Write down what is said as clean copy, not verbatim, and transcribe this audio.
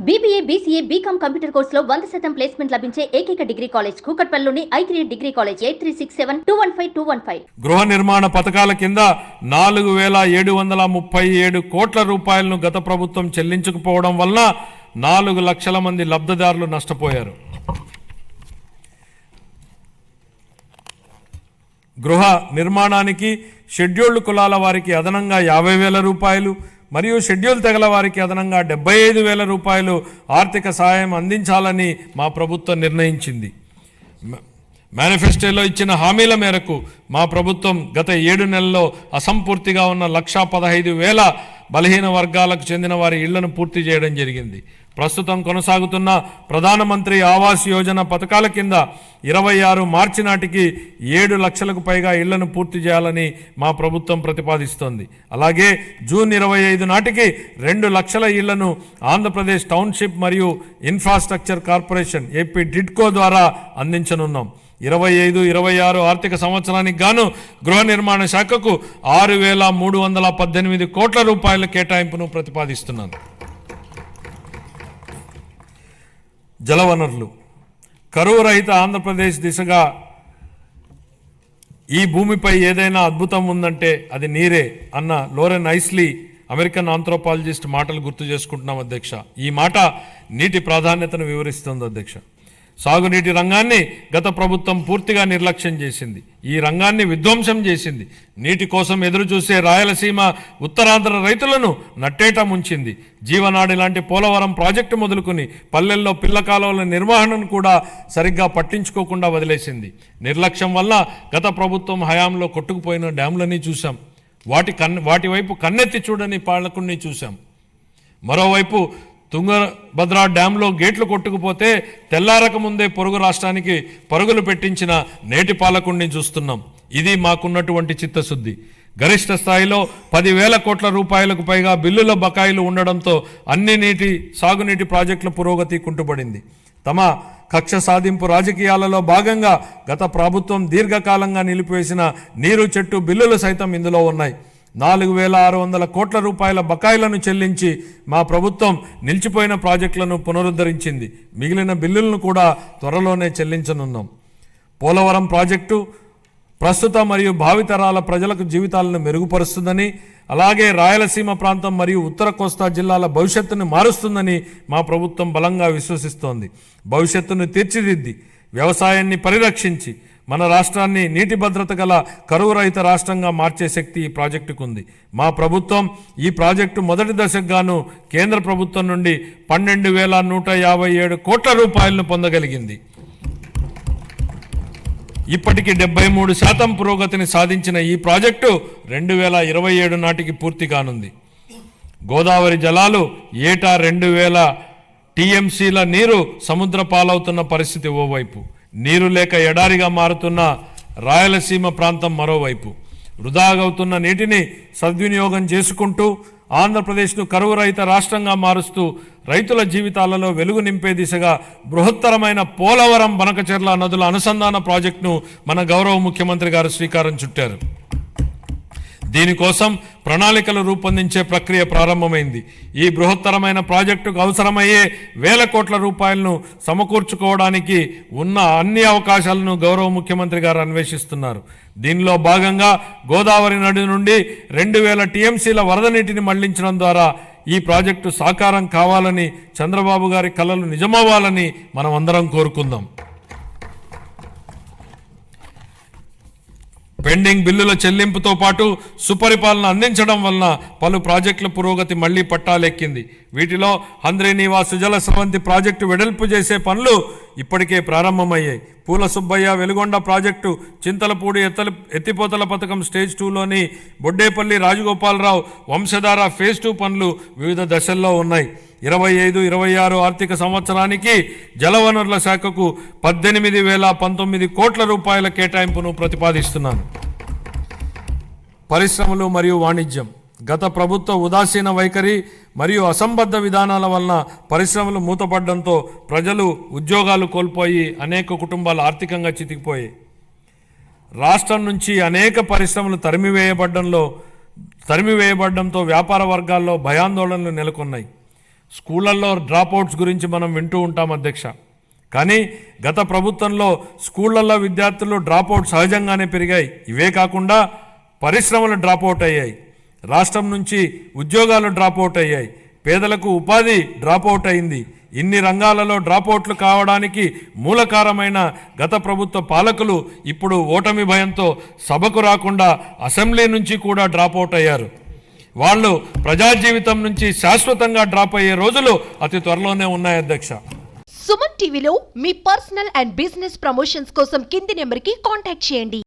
BBA, BCA, BCom computer కోర్సులో 100% placement లభించే ఏకైక డిగ్రీ కాలేజ్ కూకట్పల్లిలోని I3 డిగ్రీ కాలేజ్ 8367215215. గృహ నిర్మాణ పథకాల కింద 4737 కోట్ల రూపాయలను గత ప్రభుత్వం చెల్లించకపోవడం వలన 4 లక్షల మంది లబ్ధిదారులు నష్టపోయారు. గృహ నిర్మాణానికి షెడ్యూల్డ్ కులాల వారికి అదనంగా 50,000 రూపాయలు మరియు షెడ్యూల్ తెగల వారికి అదనంగా 75,000 రూపాయలు ఆర్థిక సహాయం అందించాలని మా ప్రభుత్వం నిర్ణయించింది. మేనిఫెస్టోలో ఇచ్చిన హామీల మేరకు మా ప్రభుత్వం గత 7 నెలల్లో అసంపూర్తిగా ఉన్న 1,15,000 బలహీన వర్గాలకు చెందిన వారి ఇళ్లను పూర్తి చేయడం జరిగింది. ప్రస్తుతం కొనసాగుతున్న ప్రధానమంత్రి ఆవాస్ యోజన పథకాల కింద 26 మార్చి నాటికి 7 లక్షలకు పైగా ఇళ్లను పూర్తి చేయాలని మా ప్రభుత్వం ప్రతిపాదిస్తోంది. అలాగే జూన్ 25 నాటికి 2 లక్షల ఇళ్లను ఆంధ్రప్రదేశ్ టౌన్షిప్ మరియు ఇన్ఫ్రాస్ట్రక్చర్ కార్పొరేషన్ ఏపీ డిడ్కో ద్వారా అందించనున్నాం. 25-26 ఆర్థిక సంవత్సరానికి గాను గృహ నిర్మాణ శాఖకు 6,318 కోట్ల రూపాయల కేటాయింపును ప్రతిపాదిస్తున్నాను. జలవనరులు కరువు రహిత ఆంధ్రప్రదేశ్ దిశగా ఈ భూమిపై ఏదైనా అద్భుతం ఉందంటే అది నీరే అన్న లోరెన్ ఐస్లీ అమెరికన్ ఆంథ్రోపాలజిస్ట్ మాటలు గుర్తు చేసుకుంటున్నాం అధ్యక్ష. ఈ మాట నీటి ప్రాధాన్యతను వివరిస్తుంది అధ్యక్ష. సాగునీటి రంగాన్ని గత ప్రభుత్వం పూర్తిగా నిర్లక్ష్యం చేసింది. ఈ రంగాన్ని విధ్వంసం చేసింది. నీటి కోసం ఎదురు చూసే రాయలసీమ ఉత్తరాంధ్ర రైతులను నట్టేట ముంచింది. జీవనాడి లాంటి పోలవరం ప్రాజెక్టు మొదలుకుని పల్లెల్లో పిల్ల కాలువల నిర్వహణను కూడా సరిగ్గా పట్టించుకోకుండా వదిలేసింది. నిర్లక్ష్యం వల్ల గత ప్రభుత్వం హయాంలో కొట్టుకుపోయిన డ్యాములని చూసాం. వాటి వైపు కన్నెత్తి చూడని పాలకుడిని చూసాం. మరోవైపు తుంగభద్ర డ్యాంలో గేట్లు కొట్టుకుపోతే తెల్లారక ముందే పొరుగు రాష్ట్రానికి పరుగులు పెట్టించిన నేటి పాలకుడిని చూస్తున్నాం. ఇది మాకున్నటువంటి చిత్తశుద్ధి. గరిష్ట స్థాయిలో 10,000 కోట్ల రూపాయలకు పైగా బిల్లుల బకాయిలు ఉండడంతో అన్ని సాగునీటి ప్రాజెక్టుల పురోగతి కుంటుపడింది. తమ కక్ష సాధింపు రాజకీయాలలో భాగంగా గత ప్రభుత్వం దీర్ఘకాలంగా నిలిపివేసిన నీరు చెట్టు బిల్లులు సైతం ఇందులో ఉన్నాయి. 4,600 కోట్ల రూపాయల బకాయిలను చెల్లించి మా ప్రభుత్వం నిలిచిపోయిన ప్రాజెక్టులను పునరుద్ధరించింది. మిగిలిన బిల్లులను కూడా త్వరలోనే చెల్లించనున్నాం. పోలవరం ప్రాజెక్టు ప్రస్తుత మరియు భావితరాల ప్రజలకు జీవితాలను మెరుగుపరుస్తుందని, అలాగే రాయలసీమ ప్రాంతం మరియు ఉత్తర కోస్తా జిల్లాల భవిష్యత్తును మారుస్తుందని మా ప్రభుత్వం బలంగా విశ్వసిస్తోంది. భవిష్యత్తును తీర్చిదిద్ది వ్యవసాయాన్ని పరిరక్షించి మన రాష్ట్రాన్ని నీటి భద్రత గల కరువు రహిత రాష్ట్రంగా మార్చే శక్తి ఈ ప్రాజెక్టుకు ఉంది. మా ప్రభుత్వం ఈ ప్రాజెక్టు మొదటి దశకు గాను కేంద్ర ప్రభుత్వం నుండి 12,157 కోట్ల రూపాయలను పొందగలిగింది. ఇప్పటికి 73% పురోగతిని సాధించిన ఈ ప్రాజెక్టు 2027 నాటికి పూర్తి కానుంది. గోదావరి జలాలు ఏటా 2,000 TMCల నీరు సముద్ర పాలవుతున్న పరిస్థితి ఓవైపు, నీరు లేక ఎడారిగా మారుతున్న రాయలసీమ ప్రాంతం మరోవైపు. వృధాగవుతున్న నీటిని సద్వినియోగం చేసుకుంటూ ఆంధ్రప్రదేశ్ను కరువు రహిత రాష్ట్రంగా మారుస్తూ రైతుల జీవితాలలో వెలుగు నింపే దిశగా బృహత్తరమైన పోలవరం బనకచెర్ల నదుల అనుసంధాన ప్రాజెక్టును మన గౌరవ ముఖ్యమంత్రి గారు శ్రీకారం చుట్టారు. దీనికోసం ప్రణాళికలు రూపొందించే ప్రక్రియ ప్రారంభమైంది. ఈ బృహత్తరమైన ప్రాజెక్టుకు అవసరమయ్యే 1,000 కోట్ల రూపాయలను సమకూర్చుకోవడానికి ఉన్న అన్ని అవకాశాలను గౌరవ ముఖ్యమంత్రి గారు అన్వేషిస్తున్నారు. దీనిలో భాగంగా గోదావరి నది నుండి 2,000 TMCల వరద నీటిని మళ్లించడం ద్వారా ఈ ప్రాజెక్టు సాకారం కావాలని, చంద్రబాబు గారి కలలు నిజమవ్వాలని మనం అందరం కోరుకుందాం. పెండింగ్ బిల్లుల చెల్లింపుతో పాటు సుపరిపాలన అందించడం వలన పలు ప్రాజెక్టుల పురోగతి మళ్లీ పట్టాలెక్కింది. వీటిలో హంద్రీనీవా సుజల స్రవంతి ప్రాజెక్టు వెడల్పు చేసే పనులు ఇప్పటికే ప్రారంభమయ్యాయి. పూల సుబ్బయ్య వెలుగొండ ప్రాజెక్టు, చింతలపూడి ఎత్తిపోతల పథకం స్టేజ్ 2లోని బొడ్డేపల్లి రాజగోపాలరావు వంశధార ఫేజ్ 2 పనులు వివిధ దశల్లో ఉన్నాయి. 25-26 ఆర్థిక సంవత్సరానికి జలవనరుల శాఖకు 18,019 కోట్ల రూపాయల కేటాయింపును ప్రతిపాదిస్తున్నాను. పరిశ్రమలు మరియు వాణిజ్యం గత ప్రభుత్వ ఉదాసీన వైఖరి మరియు అసంబద్ధ విధానాల వలన పరిశ్రమలు మూతపడడంతో ప్రజలు ఉద్యోగాలు కోల్పోయి అనేక కుటుంబాలు ఆర్థికంగా చితికిపోయాయి. రాష్ట్రం నుంచి అనేక పరిశ్రమలు తరిమివేయబడడంతో వ్యాపార వర్గాల్లో భయాందోళనలు నెలకొన్నాయి. స్కూళ్ళల్లో డ్రాప్అవుట్స్ గురించి మనం వింటూ ఉంటాం అధ్యక్ష. కానీ గత ప్రభుత్వంలో స్కూళ్ళల్లో విద్యార్థులు డ్రాప్అవుట్ సహజంగానే పెరిగాయి. ఇవే కాకుండా పరిశ్రమలు డ్రాప్అవుట్ అయ్యాయి, రాష్ట్రం నుంచి ఉద్యోగాలు డ్రాప్అవుట్ అయ్యాయి, పేదలకు ఉపాధి డ్రాప్అవుట్ అయింది. ఇన్ని రంగాలలో డ్రాప్అవుట్లు కావడానికి మూలకారమైన గత ప్రభుత్వ పాలకులు ఇప్పుడు ఓటమి భయంతో సభకు రాకుండా అసెంబ్లీ నుంచి కూడా డ్రాప్అవుట్ అయ్యారు. వాళ్ళు ప్రజా జీవితం నుంచి శాశ్వతంగా డ్రాప్ అయ్యే రోజులు అతి త్వరలోనే ఉన్నాయి అధ్యక్ష. సుమన్ టీవీలో మీ పర్సనల్ అండ్ బిజినెస్ ప్రమోషన్స్ కోసం కింది నెంబర్కి కాంటాక్ట్ చేయండి.